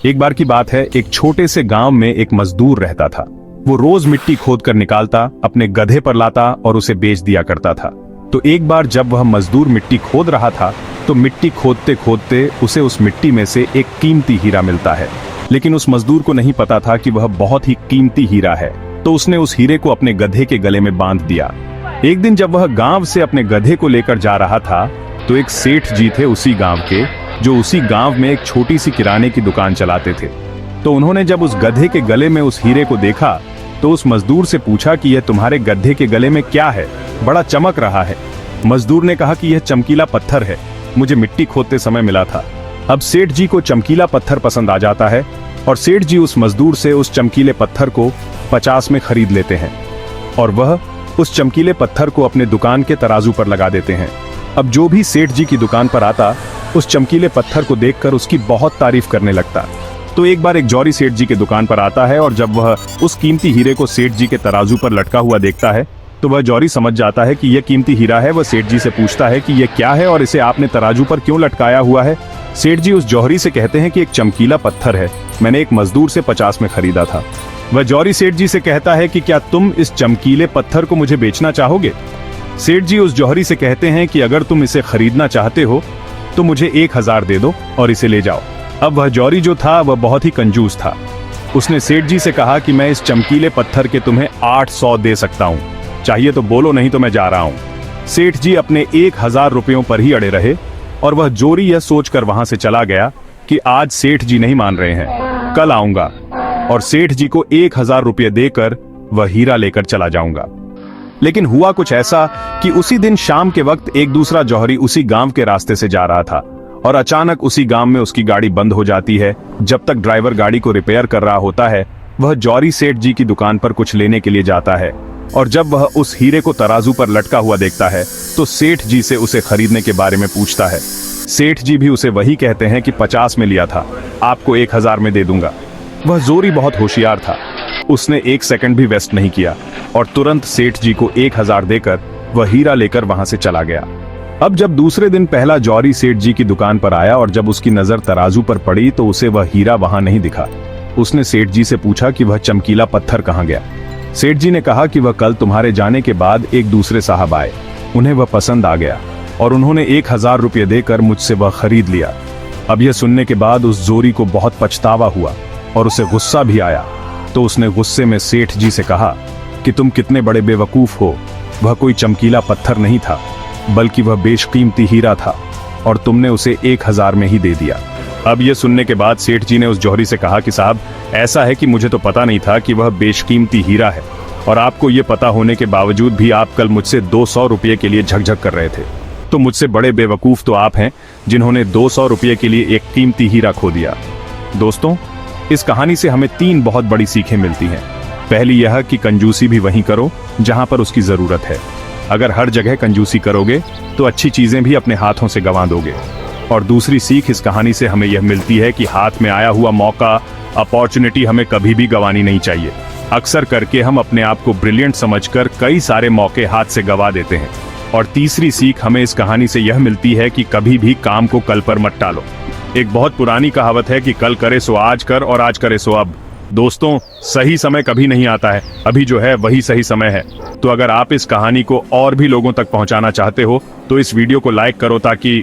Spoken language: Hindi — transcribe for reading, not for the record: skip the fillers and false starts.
एक बार की बात है, एक छोटे से गांव में एक मजदूर रहता था। वो रोज मिट्टी खोद कर निकालता, अपने गधे पर लाता और उसे बेच दिया करता था। तो एक बार जब वह मजदूर मिट्टी खोद रहा था तो मिट्टी खोदते खोदते उसे उस मिट्टी में से एक कीमती हीरा मिलता है। लेकिन उस मजदूर को नहीं पता था कि वह बहुत ही कीमती हीरा है, तो उसने उस हीरे को अपने गधे के गले में बांध दिया। एक दिन जब वह गांव से अपने गधे को लेकर जा रहा था तो एक सेठ जी थे उसी गांव के, जो उसी गांव में एक छोटी सी किराने की दुकान चलाते थे। तो उन्होंने जब उस गधे के गले में उस हीरे को देखा तो उस मजदूर से पूछा कि यह तुम्हारे गधे के गले में क्या है, बड़ा चमक रहा है। मजदूर ने कहा कि यह चमकीला पत्थर है, मुझे मिट्टी खोदते समय मिला था। अब सेठ जी को चमकीला पत्थर पसंद आ जाता है और सेठ जी उस मजदूर से उस चमकीले पत्थर को 50 में खरीद लेते हैं और वह उस चमकीले पत्थर को अपने दुकान के तराजू पर लगा देते हैं। अब जो भी सेठ जी की दुकान पर आता उस चमकीले पत्थर को देखकर उसकी बहुत तारीफ करने लगता। तो एक बार एक जौहरी सेठ जी के दुकान पर आता है और जब वह उस कीमती हीरे को सेठ जी के तराजू पर लटका हुआ देखता है तो वह जौहरी समझ जाता है कि यह कीमती हीरा है। वह सेठ जी से पूछता है कि यह क्या है और इसे आपने तराजू पर क्यों लटकाया हुआ है। सेठ जी उस जौहरी से कहते हैं कि एक चमकीला पत्थर है, मैंने एक मजदूर से 50 में खरीदा था। वह जौहरी सेठ जी से कहता है कि क्या तुम इस चमकीले पत्थर को मुझे बेचना चाहोगे। सेठ जी उस जौहरी से कहते हैं कि अगर तुम इसे खरीदना चाहते हो तो मुझे 1000 दे दो और इसे ले जाओ। अब वह जौहरी जो था वह बहुत ही कंजूस था। उसने सेठ जी से कहा कि मैं इस चमकीले पत्थर के तुम्हें 800 दे सकता हूँ, चाहिए तो बोलो, नहीं तो मैं जा रहा हूँ। सेठ जी अपने 1000 रुपयों पर ही अड़े रहे और वह जौहरी यह सोचकर वहां से चला गया कि आज सेठ जी नहीं मान रहे हैं, कल आऊंगा और सेठ जी को 1000 रुपये देकर वह हीरा लेकर चला जाऊंगा। लेकिन हुआ कुछ ऐसा कि उसी दिन शाम के वक्त एक दूसरा जौहरी उसी गांव के रास्ते से जा रहा था और अचानक उसी गांव में उसकी गाड़ी बंद हो जाती है। जब तक ड्राइवर गाड़ी को रिपेयर कर रहा होता है वह जौहरी सेठ जी की दुकान पर कुछ लेने के लिए जाता है और जब वह उस हीरे को तराजू पर लटका हुआ देखता है तो सेठ जी से उसे खरीदने के बारे में पूछता है। सेठ जी भी उसे वही कहते हैं कि 50 में लिया था, आपको 1000 में दे दूंगा। वह जौहरी बहुत होशियार था, उसने 1 सेकंड भी वेस्ट नहीं किया और तुरंत सेठ जी को 1000 देकर वह हीरा लेकर वहां से चला गया। अब जब दूसरे दिन पहला जौहरी सेठ जी की दुकान पर आया और जब उसकी नजर तराजू पर पड़ी तो उसे वह हीरा वहां नहीं दिखा। उसने सेठ जी से पूछा कि वह चमकीला पत्थर कहां गया। सेठ जी ने कहा कि वह कल तुम्हारे जाने के बाद एक दूसरे साहब आए, उन्हें वह पसंद आ गया और उन्होंने 1000 रुपये देकर मुझसे वह खरीद लिया। अब यह सुनने के बाद उस जौहरी को बहुत पछतावा हुआ और उसे गुस्सा भी आया। तो उसने गुस्से में सेठ जी से कहा कि तुम कितने बड़े बेवकूफ हो, वह कोई चमकीला पत्थर नहीं था बल्कि वह बेशकीमती हीरा था और तुमने उसे 1000 में ही दे दिया। अब यह सुनने के बाद सेठ जी ने उस जौहरी से कहा कि साहब, ऐसा है कि मुझे तो पता नहीं था कि वह बेशकीमती हीरा है और आपको यह पता होने के बावजूद भी आप कल मुझसे 200 रुपये के लिए झकझक कर रहे थे। तो मुझसे बड़े बेवकूफ तो आप हैं जिन्होंने 200 रुपये के लिए एक कीमती हीरा खो दिया। दोस्तों, इस कहानी से हमें 3 बहुत बड़ी सीखें मिलती हैं। पहली यह कि कंजूसी भी वहीं करो जहां पर उसकी जरूरत है। अगर हर जगह कंजूसी करोगे तो अच्छी चीजें भी अपने हाथों से गंवा दोगे। और दूसरी सीख इस कहानी से हमें यह मिलती है कि हाथ में आया हुआ मौका, अपॉर्चुनिटी हमें कभी भी गंवानी नहीं चाहिए। अक्सर करके हम अपने आप को ब्रिलियंट समझकर कई सारे मौके हाथ से गंवा देते हैं। और तीसरी सीख हमें इस कहानी से यह मिलती है कि कभी भी काम को कल पर मत टालो। एक बहुत पुरानी कहावत है कि कल करे सो आज कर और आज करे सो अब। दोस्तों, सही समय कभी नहीं आता है, अभी जो है वही सही समय है। तो अगर आप इस कहानी को और भी लोगों तक पहुंचाना चाहते हो तो इस वीडियो को लाइक करो ताकि